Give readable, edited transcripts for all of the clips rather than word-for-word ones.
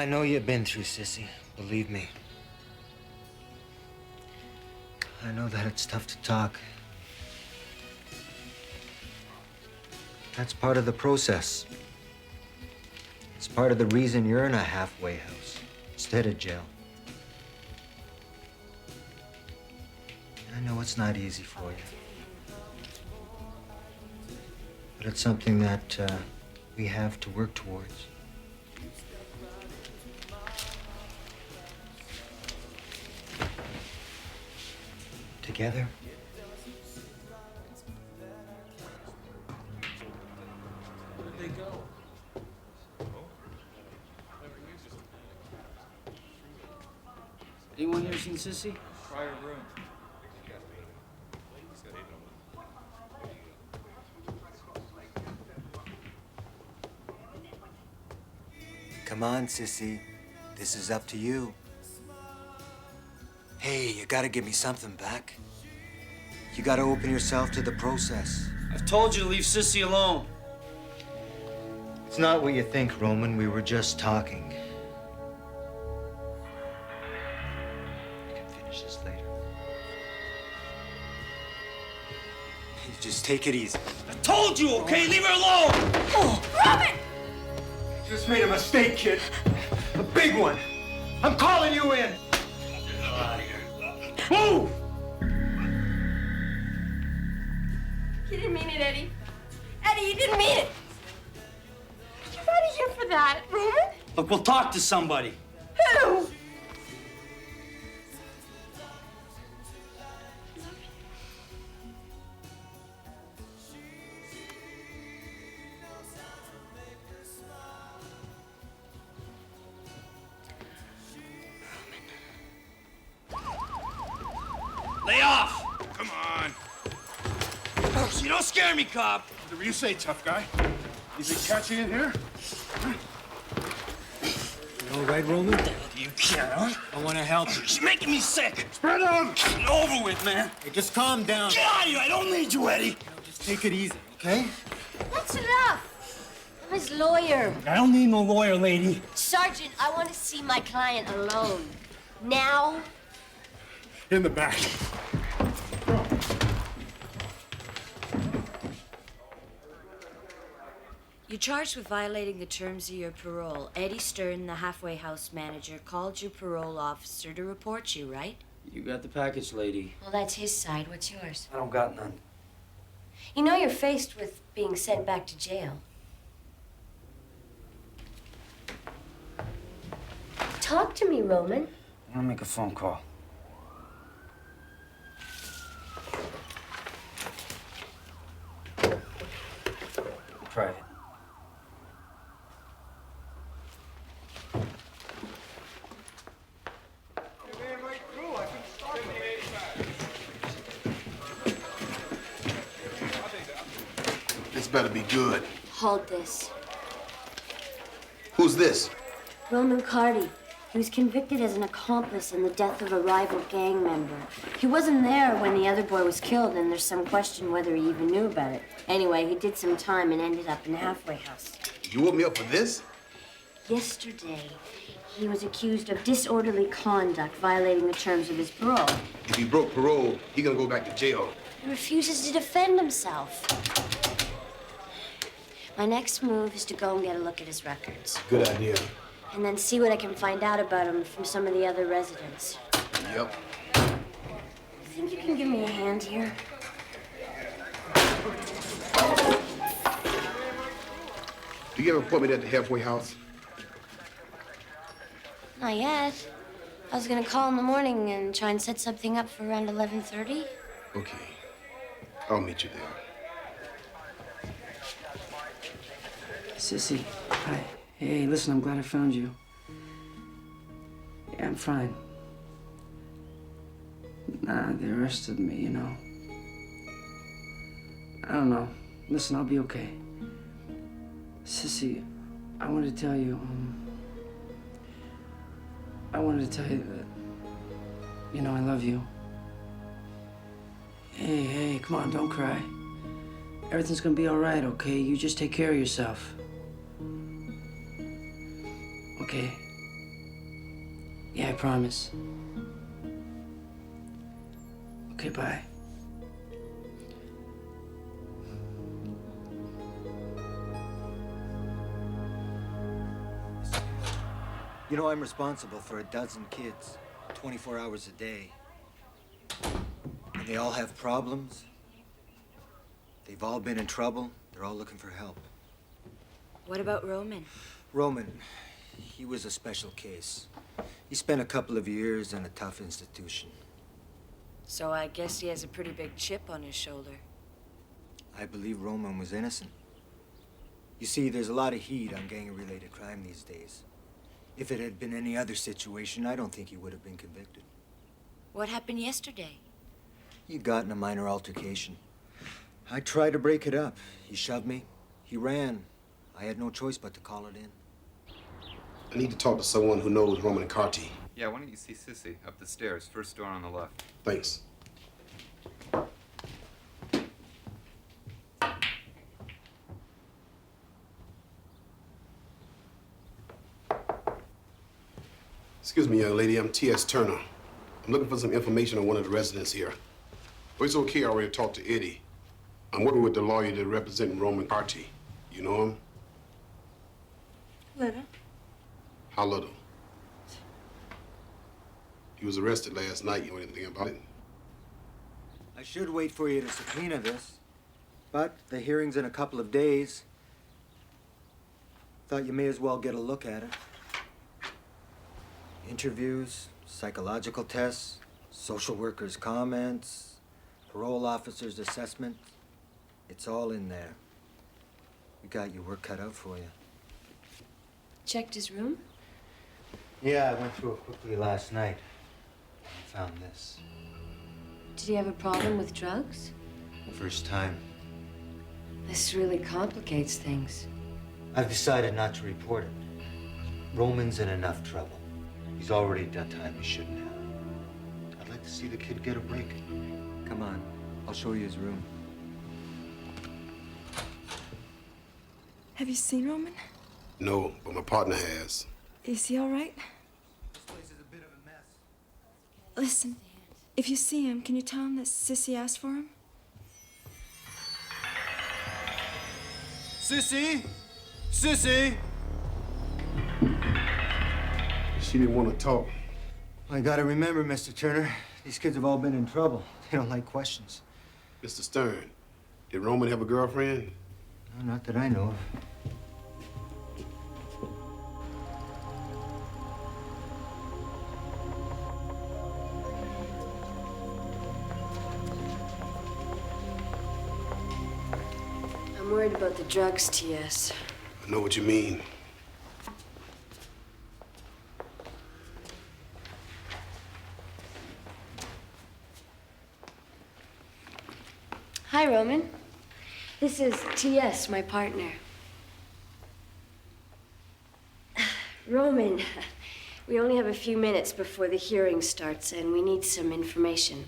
I know you've been through, sissy. Believe me. I know that it's tough to talk. That's part of the process. It's part of the reason you're in a halfway house instead of jail. I know it's not easy for you. But it's something that we have to work towards. Together. Where'd they go? Anyone here seen Sissy? Try a room. Come on, sissy. This is up to you. Hey, you gotta give me something back. You gotta open yourself to the process. I've told you to leave Sissy alone. It's not what you think, Roman. We were just talking. We can finish this later. Hey, just take it easy. I told you, okay? Leave her alone! Oh, Roman! You just made a mistake, kid. A big one. I'm calling you in. Move! You didn't mean it, Eddie. Eddie, you didn't mean it. You're out of here for that, Roman. Look, we'll talk to somebody. Who? Lay off! Come on. You don't scare me, cop. Whatever you say, tough guy. You think catching in here? You all right, Roman? You care, huh? I want to help you. She's making me sick. Spread out! Get it over with, man. Hey, just calm down. Get out of here. I don't need you, Eddie. Just take it easy, okay? That's enough. I'm his lawyer. I don't need no lawyer, lady. Sergeant, I want to see my client alone. Now? In the back. You're charged with violating the terms of your parole. Eddie Stern, the halfway house manager, called your parole officer to report you, right? You got the package, lady. Well, that's his side. What's yours? I don't got none. You know you're faced with being sent back to jail. Talk to me, Roman. I'm gonna make a phone call. Try it. This better be good. Hold this. Who's this? Roman Carty. He was convicted as an accomplice in the death of a rival gang member. He wasn't there when the other boy was killed, and there's some question whether he even knew about it. Anyway, he did some time and ended up in the halfway house. You woke me up for this? Yesterday, he was accused of disorderly conduct, violating the terms of his parole. If he broke parole, he gonna go back to jail. He refuses to defend himself. My next move is to go and get a look at his records. Good idea. And then see what I can find out about him from some of the other residents. Yep. You think you can give me a hand here? Do you have an appointment at the halfway house? Not yet. I was gonna call in the morning and try and set something up for around 11:30. Okay. I'll meet you there. Sissy, hi. Hey, listen, I'm glad I found you. Yeah, I'm fine. Nah, they arrested me, you know. I don't know. Listen, I'll be okay. Sissy, I wanted to tell you, I wanted to tell you that, you know, I love you. Hey, come on, don't cry. Everything's gonna be all right, okay? You just take care of yourself. Okay? Yeah, I promise. Okay, bye. You know, I'm responsible for a dozen kids, 24 hours a day. And they all have problems. They've all been in trouble. They're all looking for help. What about Roman? Roman, he was a special case. He spent a couple of years in a tough institution. So I guess he has a pretty big chip on his shoulder. I believe Roman was innocent. You see, there's a lot of heat on gang-related crime these days. If it had been any other situation, I don't think he would have been convicted. What happened yesterday? He got in a minor altercation. I tried to break it up. He shoved me. He ran. I had no choice but to call it in. I need to talk to someone who knows Roman Carty. Yeah, why don't you see Sissy up the stairs, first door on the left. Thanks. Excuse me, young lady. I'm T.S. Turner. I'm looking for some information on one of the residents here. Well, it's okay. I already talked to Eddie. I'm working with the lawyer that represents Roman Carty. You know him? Little. How little? He was arrested last night. You know anything about it? I should wait for you to subpoena this, but the hearing's in a couple of days. Thought you may as well get a look at it. Interviews, psychological tests, social workers' comments, parole officer's assessment. It's all in there. You got your work cut out for you. Checked his room? Yeah, I went through it quickly last night. I found this. Did he have a problem with drugs? First time. This really complicates things. I've decided not to report it. Roman's in enough trouble. He's already done time he shouldn't have. I'd like to see the kid get a break. Come on, I'll show you his room. Have you seen Roman? No, but my partner has. Is he all right? This place is a bit of a mess. Listen, if you see him, can you tell him that Sissy asked for him? Sissy! Sissy! She didn't want to talk. I gotta remember, Mr. Turner, these kids have all been in trouble. They don't like questions. Mr. Stern, did Roman have a girlfriend? No, not that I know of. I'm worried about the drugs, T.S. I know what you mean. Hi, Roman. This is T.S., my partner. Roman, we only have a few minutes before the hearing starts, and we need some information.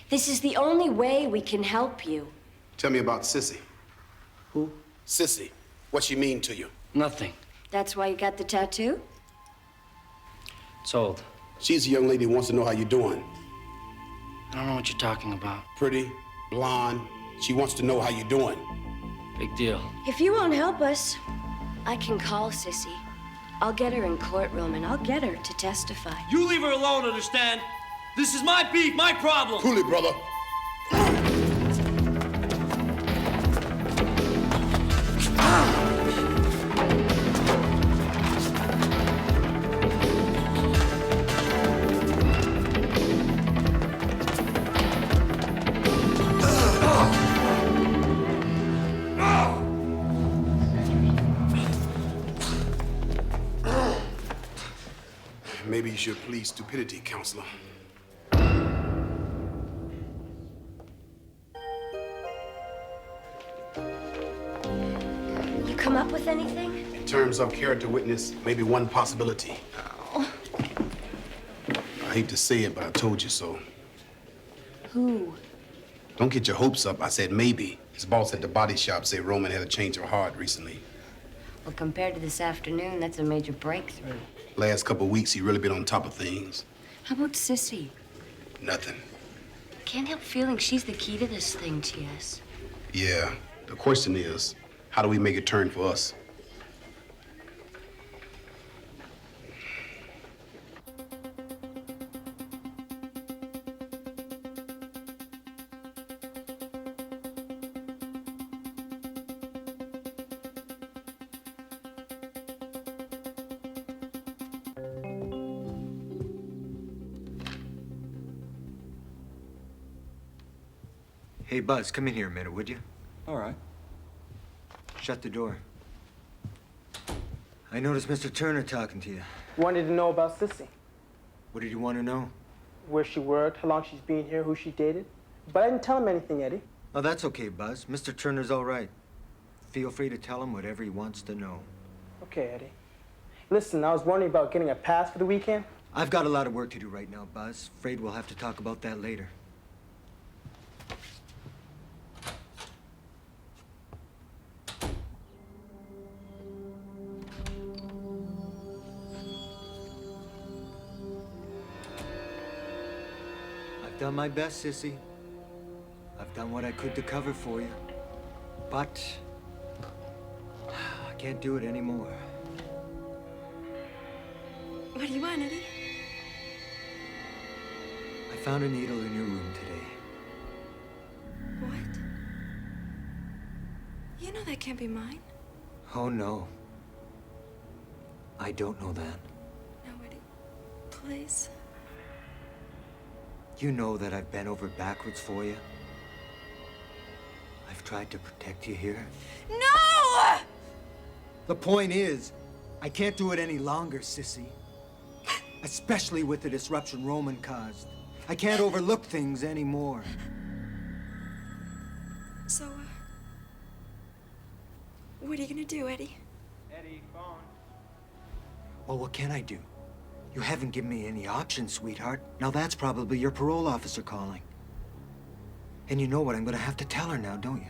This is the only way we can help you. Tell me about Sissy. Who? Sissy, what she mean to you? Nothing. That's why you got the tattoo? It's old. She's a young lady who wants to know how you're doing. I don't know what you're talking about. Pretty, blonde. She wants to know how you're doing. Big deal. If you won't help us, I can call Sissy. I'll get her in court, Roman. I'll get her to testify. You leave her alone, understand? This is my beef, my problem. Cool it, brother. Maybe you should plead stupidity, counselor. You come up with anything? In terms of character witness, maybe one possibility. I hate to say it, but I told you so. Who? Don't get your hopes up. I said maybe. His boss at the body shop said Roman had a change of heart recently. Well, compared to this afternoon, that's a major breakthrough. Last couple of weeks, he really been on top of things. How about Sissy? Nothing. Can't help feeling she's the key to this thing, T.S. Yeah. The question is, how do we make it turn for us? Hey, Buzz, come in here a minute, would you? All right. Shut the door. I noticed Mr. Turner talking to you. Wanted to know about Sissy. What did you want to know? Where she worked, how long she's been here, who she dated. But I didn't tell him anything, Eddie. Oh, that's okay, Buzz. Mr. Turner's all right. Feel free to tell him whatever he wants to know. Okay, Eddie. Listen, I was wondering about getting a pass for the weekend. I've got a lot of work to do right now, Buzz. Afraid we'll have to talk about that later. I've done my best, Sissy. I've done what I could to cover for you. But I can't do it anymore. What do you want, Eddie? I found a needle in your room today. What? You know that can't be mine. Oh, no. I don't know that. No, Eddie. Please. You know that I've bent over backwards for you. I've tried to protect you here. No! The point is, I can't do it any longer, Sissy. Especially with the disruption Roman caused. I can't overlook things anymore. So, what are you gonna do, Eddie? Eddie, phone. Well, what can I do? You haven't given me any options, sweetheart. Now that's probably your parole officer calling. And you know what I'm gonna have to tell her now, don't you?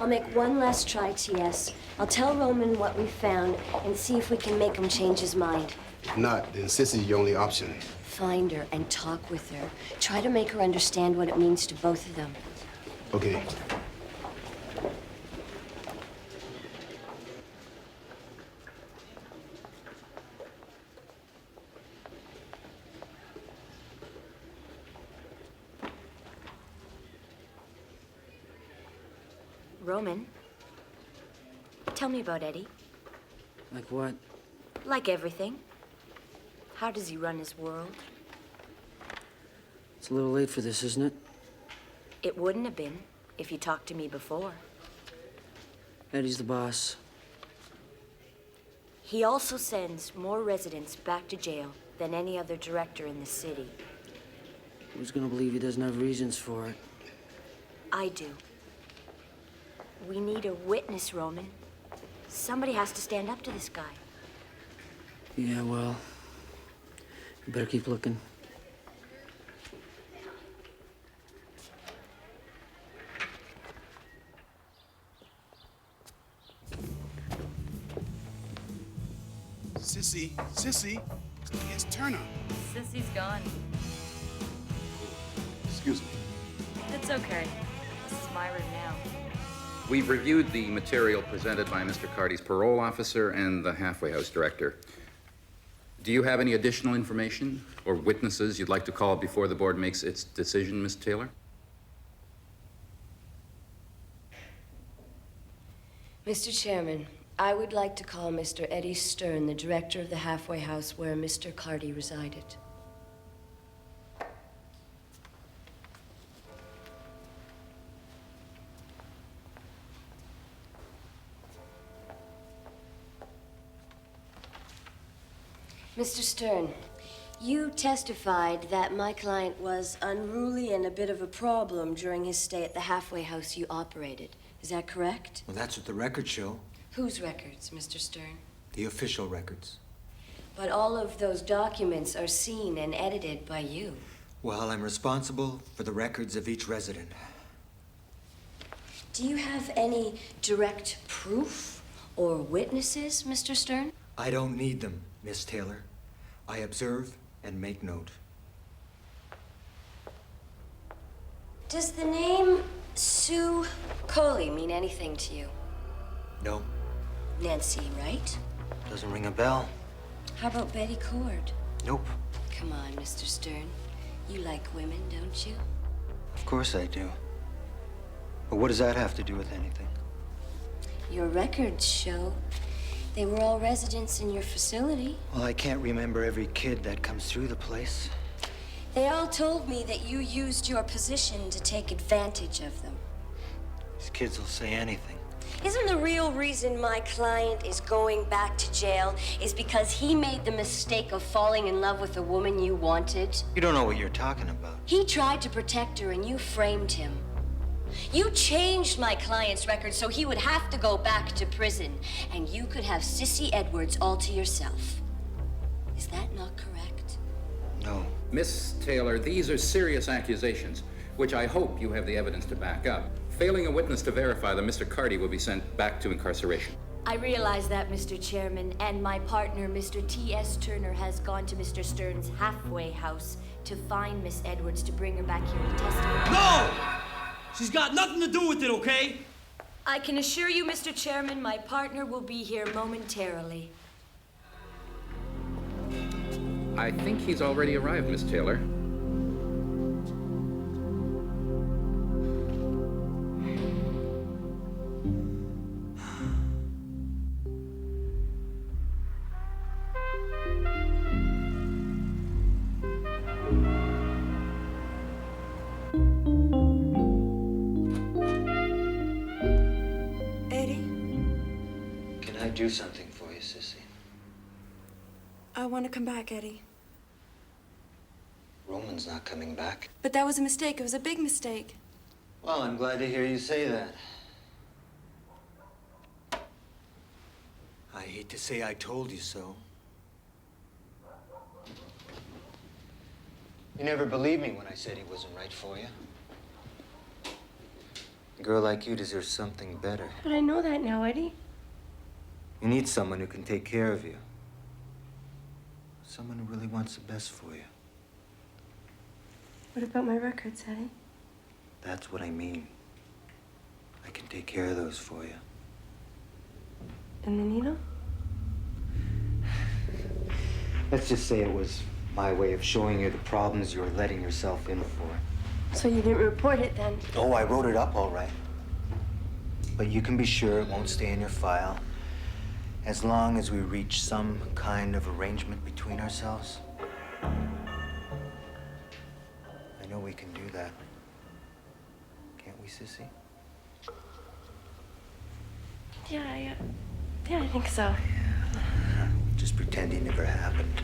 I'll make one last try, T.S. I'll tell Roman what we found and see if we can make him change his mind. If not, then Sissy's your only option. Find her and talk with her. Try to make her understand what it means to both of them. Okay. Roman, tell me about Eddie. Like what? Like everything. How does he run his world? It's a little late for this, isn't it? It wouldn't have been if you talked to me before. Eddie's the boss. He also sends more residents back to jail than any other director in the city. Who's gonna believe he doesn't have reasons for it? I do. We need a witness, Roman. Somebody has to stand up to this guy. Yeah, well, you better keep looking. Sissy, it's Turner. Sissy's gone. Excuse me. It's okay. This is my room now. We've reviewed the material presented by Mr. Carty's parole officer and the halfway house director. Do you have any additional information or witnesses you'd like to call before the board makes its decision, Miss Taylor? Mr. Chairman, I would like to call Mr. Eddie Stern, the director of the halfway house where Mr. Carty resided. Mr. Stern, you testified that my client was unruly and a bit of a problem during his stay at the halfway house you operated. Is that correct? Well, that's what the records show. Whose records, Mr. Stern? The official records. But all of those documents are seen and edited by you. Well, I'm responsible for the records of each resident. Do you have any direct proof or witnesses, Mr. Stern? I don't need them, Miss Taylor. I observe and make note. Does the name Sue Coley mean anything to you? No, Nancy, right? doesn't ring a bell. How about Betty Cord? Nope. Come on, Mr. Stern. You like women, don't you? Of course I do. But what does that have to do with anything? Your records show they were all residents in your facility. Well, I can't remember every kid that comes through the place. They all told me that you used your position to take advantage of them. These kids will say anything. Isn't the real reason my client is going back to jail is because he made the mistake of falling in love with a woman you wanted? You don't know what you're talking about. He tried to protect her and you framed him. You changed my client's record so he would have to go back to prison, and you could have Sissy Edwards all to yourself. Is that not correct? No. Miss Taylor, these are serious accusations, which I hope you have the evidence to back up. Failing a witness to verify them, Mr. Carty will be sent back to incarceration. I realize that, Mr. Chairman, and my partner, Mr. T.S. Turner, has gone to Mr. Stern's halfway house to find Miss Edwards to bring her back here to testify. No! She's got nothing to do with it, okay? I can assure you, Mr. Chairman, my partner will be here momentarily. I think he's already arrived, Miss Taylor. Can I do something for you, Sissy? I want to come back, Eddie. Roman's not coming back. But that was a mistake. It was a big mistake. Well, I'm glad to hear you say that. I hate to say I told you so. You never believed me when I said he wasn't right for you. A girl like you deserves something better. But I know that now, Eddie. You need someone who can take care of you. Someone who really wants the best for you. What about my records, Eddie? That's what I mean. I can take care of those for you. And the needle? Let's just say it was my way of showing you the problems you were letting yourself in for. So you didn't report it then? Oh, I wrote it up all right. But you can be sure it won't stay in your file as long as we reach some kind of arrangement between ourselves. I know we can do that. Can't we, Sissy? Yeah, I think so. Just pretend he never happened.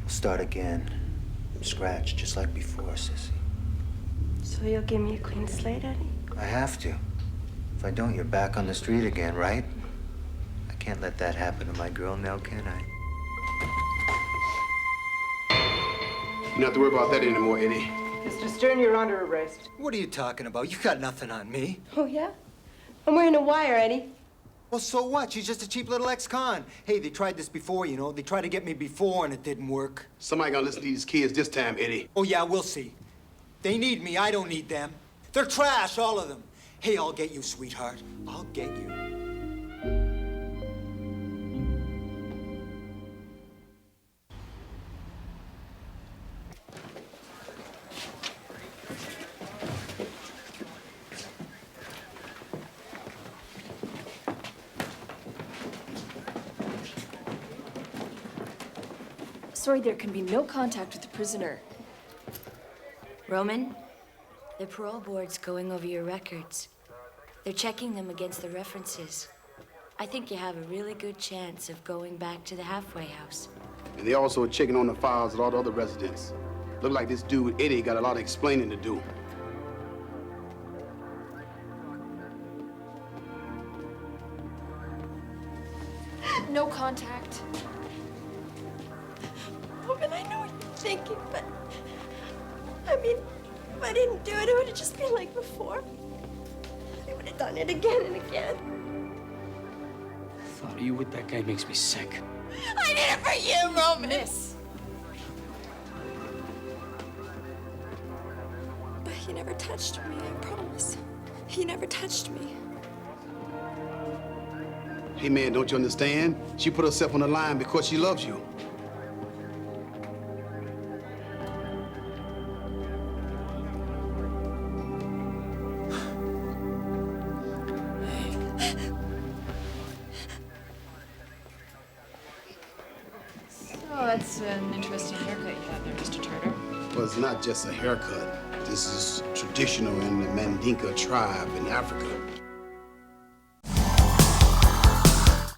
We'll start again. From scratch, just like before, Sissy. So you'll give me a clean slate, Eddie? I have to. If I don't, you're back on the street again, right? I can't let that happen to my girl now, can I? You don't have to worry about that anymore, Eddie. Mr. Stern, you're under arrest. What are you talking about? You got nothing on me. Oh, yeah? I'm wearing a wire, Eddie. Well, so what? She's just a cheap little ex-con. Hey, they tried this before, you know. They tried to get me before, and it didn't work. Somebody gonna listen to these kids this time, Eddie. Oh, yeah, we'll see. They need me. I don't need them. They're trash, all of them. Hey, I'll get you, sweetheart. I'll get you. Sorry, there can be no contact with the prisoner. Roman, the parole board's going over your records. They're checking them against the references. I think you have a really good chance of going back to the halfway house. And they also checking on the files of all the other residents. Look like this dude, Eddie, got a lot of explaining to do. No contact. thinking, but I mean, if I didn't do it, it would have just been like before. I would have done it again and again. The thought of you with that guy makes me sick. I did it for you, Roman. Miss. But he never touched me, I promise. He never touched me. Hey, man, don't you understand? She put herself on the line because she loves you. Oh, that's an interesting haircut you have there, Mr. Turner. Well, it's not just a haircut. This is traditional in the Mandinka tribe in Africa.